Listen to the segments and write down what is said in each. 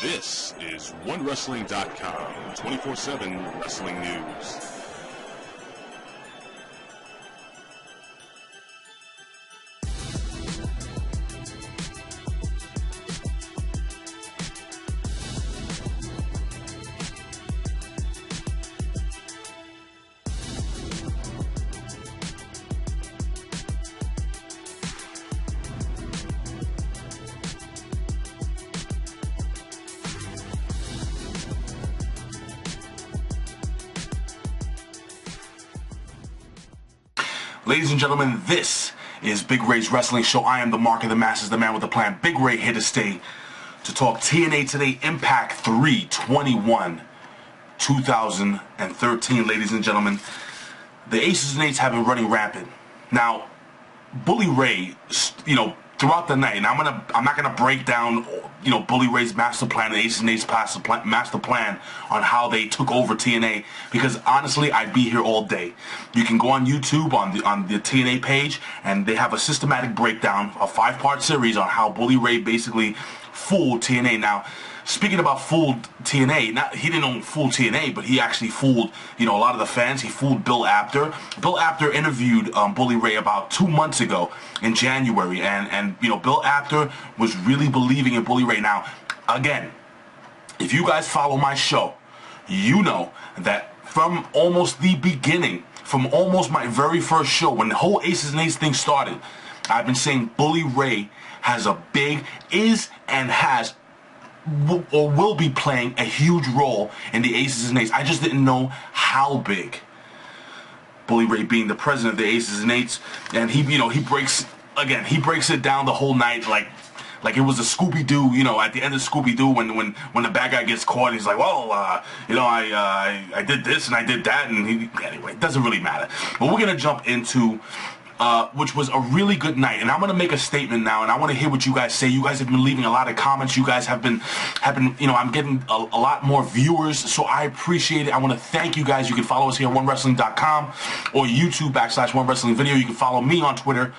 This is OneWrestling.com, 24/7 wrestling news. Ladies and gentlemen, this is Big Ray's Wrestling Show. I am the Mark of the Masses, the man with the plan. Big Ray here to stay to talk TNA Today Impact 3/21/2013. Ladies and gentlemen, the Aces and Eights have been running rampant. Now, Bully Ray, throughout the night, and I'm not gonna break down, Bully Ray's master plan, the Aces and Eights master plan on how they took over TNA, because honestly, I'd be here all day. You can go on YouTube on the TNA page, and they have a systematic breakdown, a 5-part series on how Bully Ray basically fooled TNA. Now, speaking about fooled TNA, he didn't fool TNA, but he actually fooled, a lot of the fans. He fooled Bill Apter. Bill Apter interviewed Bully Ray about 2 months ago in January, and Bill Apter was really believing in Bully Ray. Now, again, if you guys follow my show, you know that from almost the beginning, from almost my very first show, when the whole Aces and Eights thing started, I've been saying Bully Ray is and has or will be playing a huge role in the Aces and Eights. I just didn't know how big. Bully Ray being the president of the Aces and Eights, and he breaks it down the whole night like it was a Scooby-Doo, at the end of Scooby-Doo when the bad guy gets caught, he's like, well, I did this and I did that, and anyway, it doesn't really matter. But we're gonna jump into which was a really good night, and I'm gonna make a statement now, and I want to hear what you guys say. You guys have been leaving a lot of comments. You guys have been, I'm getting a lot more viewers, so I appreciate it. I want to thank you guys. You can follow us here at OneWrestling.com or YouTube /OneWrestling Video. You can follow me on Twitter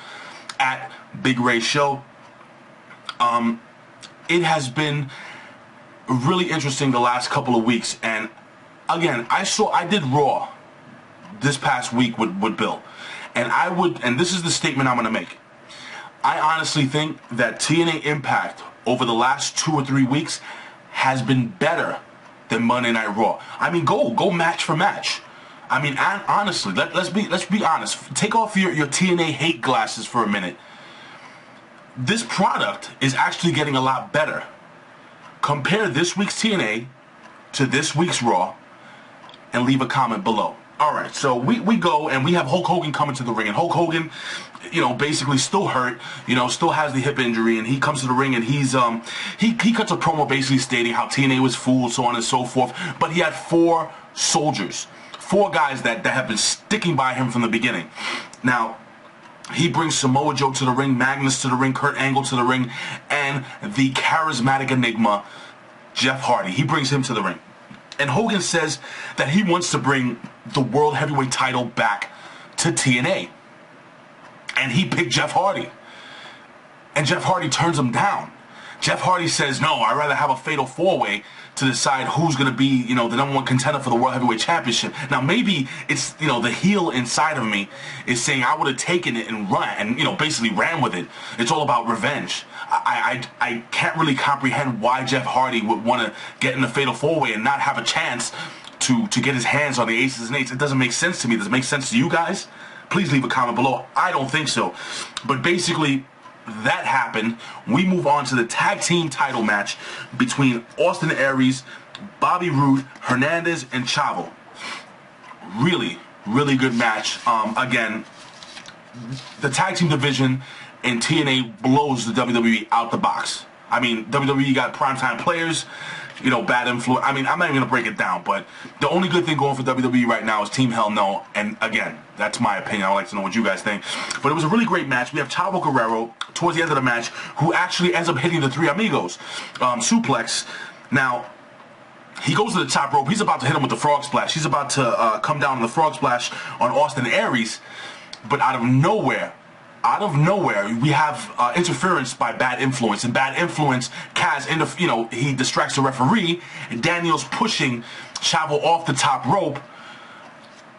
at Big Ray Show. It has been really interesting the last couple of weeks, and again, I did Raw this past week with Bill. And this is the statement I'm going to make. I honestly think that TNA Impact over the last 2 or 3 weeks has been better than Monday Night Raw. I mean, go match for match. I mean, honestly, let's be honest. Take off your TNA hate glasses for a minute. This product is actually getting a lot better. Compare this week's TNA to this week's Raw, and leave a comment below. Alright, so we go, and we have Hulk Hogan coming to the ring, and Hulk Hogan, basically still hurt, still has the hip injury, and he comes to the ring, and he cuts a promo basically stating how TNA was fooled, so on and so forth, but he had 4 soldiers, 4 guys that have been sticking by him from the beginning. Now, he brings Samoa Joe to the ring, Magnus to the ring, Kurt Angle to the ring, and the charismatic enigma, Jeff Hardy. He brings him to the ring. And Hogan says that he wants to bring the World Heavyweight title back to TNA. And he picked Jeff Hardy. And Jeff Hardy turns him down. Jeff Hardy says, no, I'd rather have a fatal 4-way to decide who's going to be, the #1 contender for the World Heavyweight Championship. Now, maybe it's, the heel inside of me is saying I would have taken it and run, and, basically ran with it. It's all about revenge. I can't really comprehend why Jeff Hardy would want to get in the fatal 4-way and not have a chance to get his hands on the Aces and Eights. It doesn't make sense to me. Does it make sense to you guys? Please leave a comment below. I don't think so. But basically, that happened. We move on to the tag team title match between Austin Aries, Bobby Roode, Hernandez, and Chavo. Really, really good match. Again, the tag team division in TNA blows the WWE out the box. I mean, WWE got primetime players, bad influence. I mean, I'm not even going to break it down, but the only good thing going for WWE right now is Team Hell No, and again, that's my opinion. I'd like to know what you guys think. But it was a really great match. We have Chavo Guerrero towards the end of the match, who actually ends up hitting the Three Amigos suplex. Now, he goes to the top rope. He's about to hit him with the frog splash. He's about to come down on the frog splash on Austin Aries, but out of nowhere, out of nowhere, we have interference by Bad Influence, and Bad Influence, Kaz, he distracts the referee, and Daniel's pushing Chavo off the top rope.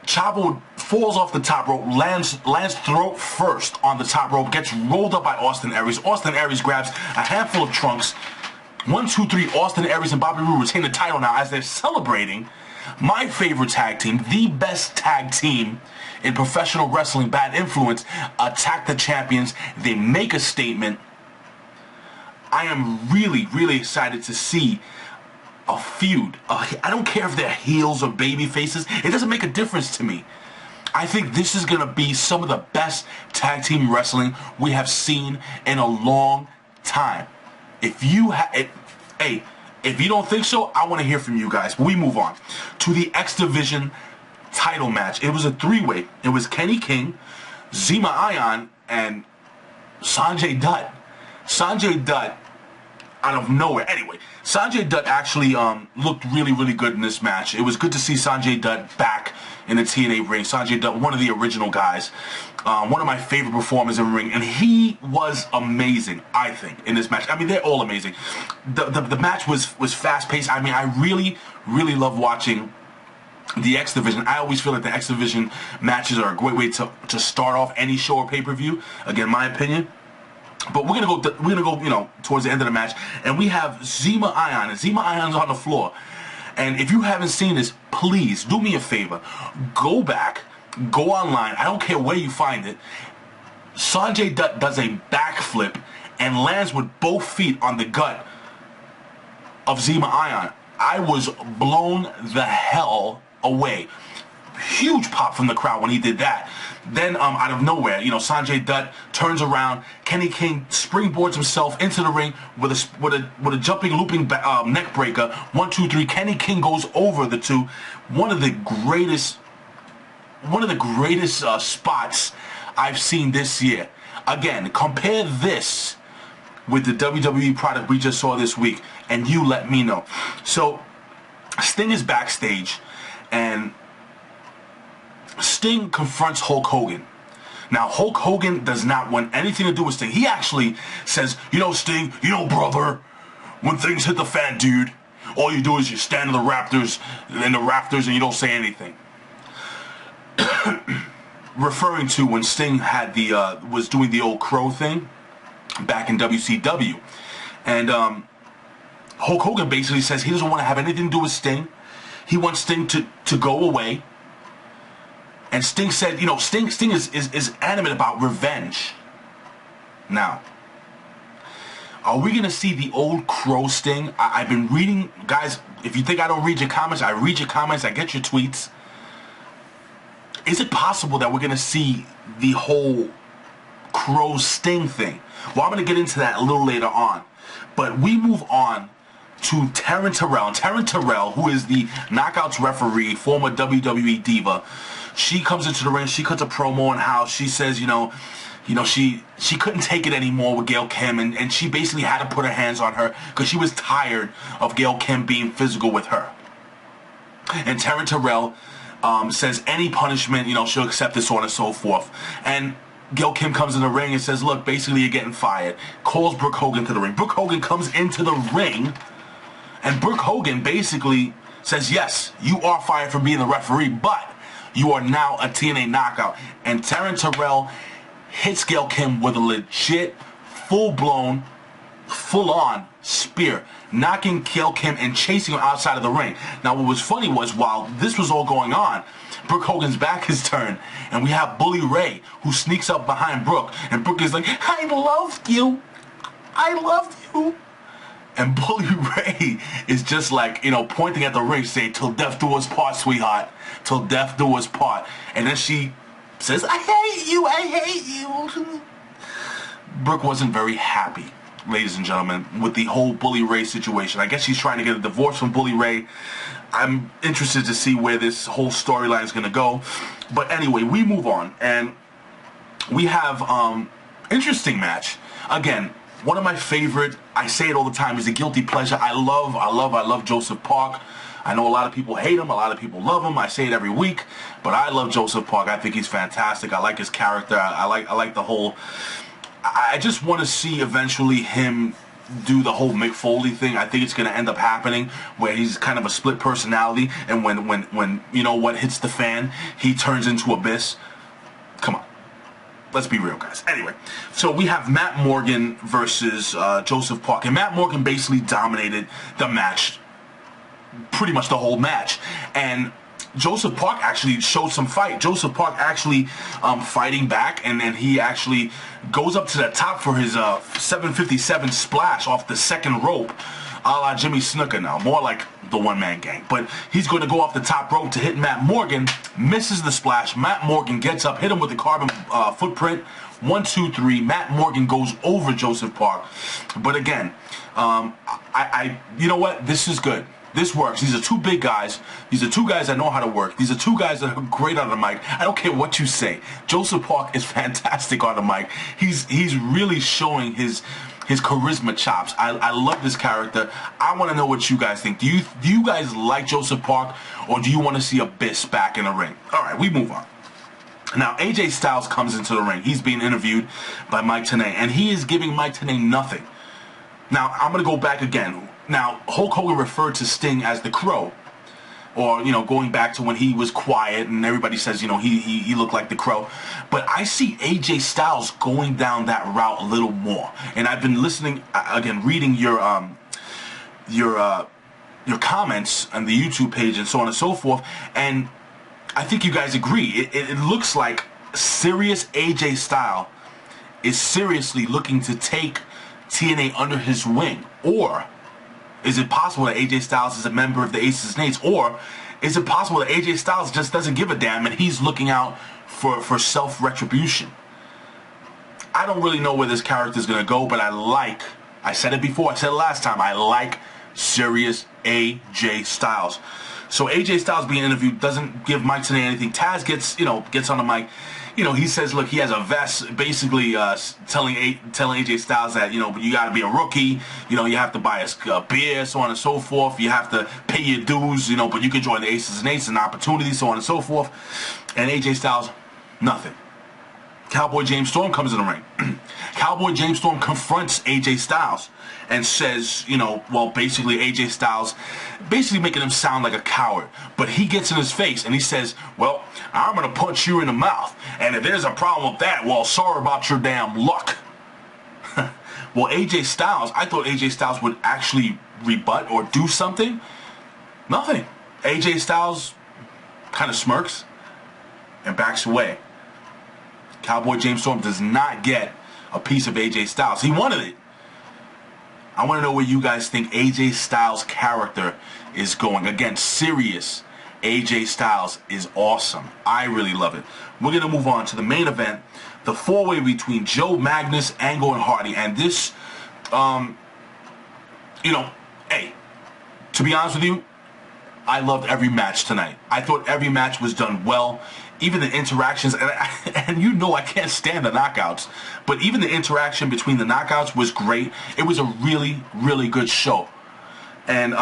Chavo falls off the top rope, lands throat first on the top rope, gets rolled up by Austin Aries. Austin Aries grabs a handful of trunks. 1, 2, 3, Austin Aries and Bobby Roode retain the title now as they're celebrating. My favorite tag team, the best tag team in professional wrestling, Bad Influence, attack the champions. They make a statement. I am really, really excited to see a feud. I don't care if they're heels or baby faces. It doesn't make a difference to me. I think this is going to be some of the best tag team wrestling we have seen in a long time. If you don't think so, I want to hear from you guys. But we move on to the X Division title match. It was a three-way. It was Kenny King, Zema Ion, and Sanjay Dutt. Sanjay Dutt out of nowhere. Anyway, Sanjay Dutt actually looked really, really good in this match. It was good to see Sanjay Dutt back in the TNA ring. Sanjay Dutt, one of the original guys. One of my favorite performers in the ring. And he was amazing, I think, in this match. I mean, they're all amazing. The match was fast-paced. I mean, I really, really love watching the X Division. I always feel like the X Division matches are a great way to start off any show or pay-per-view. Again, my opinion. But we're gonna go, towards the end of the match, and we have Zema Ion, and Zema Ion's on the floor. And if you haven't seen this, please do me a favor, go back, go online. I don't care where you find it. Sanjay Dutt does a backflip and lands with both feet on the gut of Zema Ion. I was blown the hell away. Huge pop from the crowd when he did that. Then out of nowhere, Sanjay Dutt turns around. Kenny King springboards himself into the ring with a jumping, looping neck breaker. 1, 2, 3. Kenny King goes over the two. One of the greatest spots I've seen this year. Again, compare this with the WWE product we just saw this week, and you let me know. So Sting is backstage, and Sting confronts Hulk Hogan. Now, Hulk Hogan does not want anything to do with Sting. He actually says, Sting, brother, when things hit the fan, dude, all you do is you stand in the rafters and you don't say anything. Referring to when Sting had was doing the old crow thing back in WCW. And Hulk Hogan basically says he doesn't want to have anything to do with Sting. He wants Sting to go away. And Sting said, Sting is adamant about revenge. Now, are we going to see the old crow Sting? I've been reading, guys, if you think I don't read your comments, I read your comments, I get your tweets. Is it possible that we're going to see the whole crow Sting thing? Well, I'm going to get into that a little later on. But we move on to Taryn Terrell. Taryn Terrell, who is the Knockouts referee, former WWE diva, she comes into the ring. She cuts a promo on how she says, she couldn't take it anymore with Gail Kim, and she basically had to put her hands on her because she was tired of Gail Kim being physical with her. And Taryn Terrell says any punishment, she'll accept it, so on and so forth. And Gail Kim comes in the ring and says, look, basically you're getting fired. Calls Brooke Hogan to the ring. Brooke Hogan comes into the ring, and Brooke Hogan basically says, yes, you are fired for being the referee, but you are now a TNA knockout. And Taryn Terrell hits Gail Kim with a legit, full-blown, full-on spear, knocking Gail Kim and chasing her outside of the ring. Now, what was funny was, while this was all going on, Brooke Hogan's back is turned, and we have Bully Ray, who sneaks up behind Brooke, and Brooke is like, I loved you. I loved you. And Bully Ray is just like, pointing at the ring, saying, till death do us part, sweetheart. Till death do us part. And then she says, I hate you, I hate you. Brooke wasn't very happy, ladies and gentlemen, with the whole Bully Ray situation. I guess she's trying to get a divorce from Bully Ray. I'm interested to see where this whole storyline is going to go. But anyway, we move on. And we have interesting match. Again, One of my favorite, I say it all the time, is a guilty pleasure. I love Joseph Park. I know a lot of people hate him, a lot of people love him. I say it every week, but I love Joseph Park. I think he's fantastic. I like his character. I like the whole. I just want to see eventually him do the whole Mick Foley thing. I think it's going to end up happening where he's kind of a split personality, and when you know what hits the fan, he turns into Abyss. Come on. Let's be real, guys. Anyway, so we have Matt Morgan versus Joseph Park, and Matt Morgan basically dominated the match, pretty much the whole match, and Joseph Park actually showed some fight. Joseph Park actually fighting back, and then he actually goes up to the top for his 757 splash off the second rope, a la Jimmy Snuka now, more like the one-man gang. But he's going to go off the top rope to hit Matt Morgan, misses the splash. Matt Morgan gets up, hit him with the carbon footprint. 1, 2, 3. Matt Morgan goes over Joseph Park. But again, you know what? This is good. This works. These are two big guys. These are two guys that know how to work. These are two guys that are great on the mic. I don't care what you say. Joseph Park is fantastic on the mic. He's really showing his charisma chops. I love this character. I want to know what you guys think. Do you guys like Joseph Park, or do you want to see Abyss back in the ring? All right, we move on. Now, AJ Styles comes into the ring. He's being interviewed by Mike Tenay, and he is giving Mike Tenay nothing. Now, I'm going to go back again. Now, Hulk Hogan referred to Sting as the Crow, or, you know, going back to when he was quiet and everybody says, you know, he looked like the Crow. But I see AJ Styles going down that route a little more. And I've been listening, again, reading your comments on the YouTube page and so on and so forth, and I think you guys agree. It looks like serious AJ Styles is seriously looking to take TNA under his wing. Or is it possible that AJ Styles is a member of the Aces and Eights? Or is it possible that AJ Styles just doesn't give a damn and he's looking out for self-retribution? I don't really know where this character is going to go, but I said it before, I said it last time, I like serious AJ Styles. So AJ Styles being interviewed doesn't give Mike Tenay anything. Taz gets on the mic. You know, he says, look, he has a vest, basically telling AJ Styles that, you know, you got to be a rookie. You know, you have to buy a beer, so on and so forth. You have to pay your dues, you know, but you can join the Aces and Eights, an opportunity, so on and so forth. And AJ Styles, nothing. Cowboy James Storm comes in the ring. Cowboy James Storm confronts AJ Styles and says, you know, well, basically AJ Styles, basically making him sound like a coward. But he gets in his face and he says, well, I'm going to punch you in the mouth. And if there's a problem with that, well, sorry about your damn luck. Well, AJ Styles, I thought AJ Styles would actually rebut or do something. Nothing. AJ Styles kind of smirks and backs away. Cowboy James Storm does not get a piece of AJ Styles. He wanted it. I want to know where you guys think AJ Styles' character is going. Again, serious AJ Styles is awesome. I really love it. We're going to move on to the main event, the four-way between Joe, Magnus, Angle, and Hardy. And this, you know, hey, to be honest with you, I loved every match tonight. I thought every match was done well. Even the interactions, and you know I can't stand the knockouts, but even the interaction between the knockouts was great. It was a really, really good show. And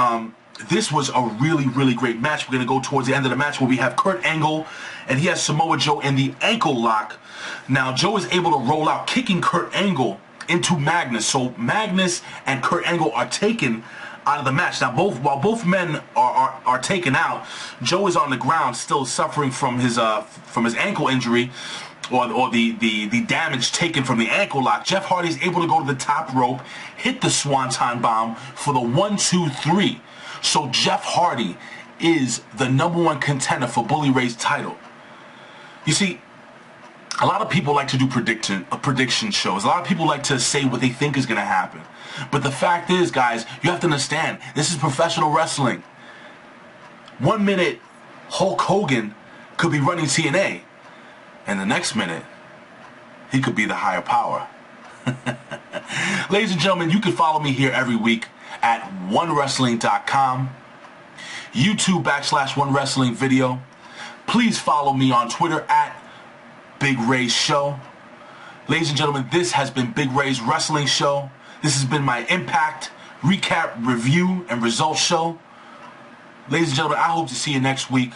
this was a really, really great match. We're going to go towards the end of the match where we have Kurt Angle, and he has Samoa Joe in the ankle lock. Now, Joe is able to roll out, kicking Kurt Angle into Magnus. So Magnus and Kurt Angle are taken out of the match. Now, while both men are taken out, Joe is on the ground still suffering from his ankle injury, or the damage taken from the ankle lock. Jeff Hardy is able to go to the top rope, hit the Swanton Bomb for the 1, 2, 3. So Jeff Hardy is the #1 contender for Bully Ray's title. You see, a lot of people like to do prediction shows. A lot of people like to say what they think is going to happen. But the fact is, guys, you have to understand, this is professional wrestling. 1 minute, Hulk Hogan could be running TNA, and the next minute, he could be the higher power. Ladies and gentlemen, you can follow me here every week at onewrestling.com, YouTube /OneWrestling video. Please follow me on Twitter at Big Ray's Show. Ladies and gentlemen, this has been Big Ray's Wrestling Show. This has been my Impact recap, review, and results show. Ladies and gentlemen, I hope to see you next week.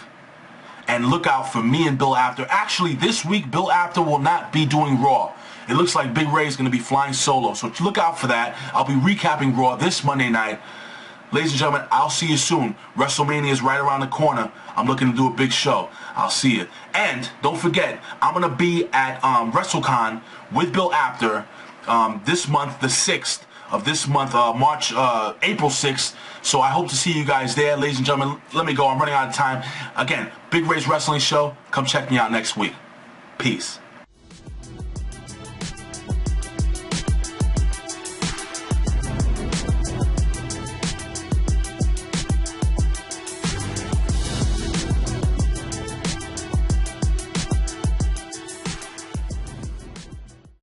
And look out for me and Bill Apter. Actually, this week, Bill Apter will not be doing Raw. It looks like Big Ray is going to be flying solo. So look out for that. I'll be recapping Raw this Monday night. Ladies and gentlemen, I'll see you soon. WrestleMania is right around the corner. I'm looking to do a big show. I'll see you. And don't forget, I'm going to be at WrestleCon with Bill Apter this month, the 6th of this month, April 6th. So I hope to see you guys there. Ladies and gentlemen, let me go. I'm running out of time. Again, Big Ray's Wrestling Show. Come check me out next week. Peace.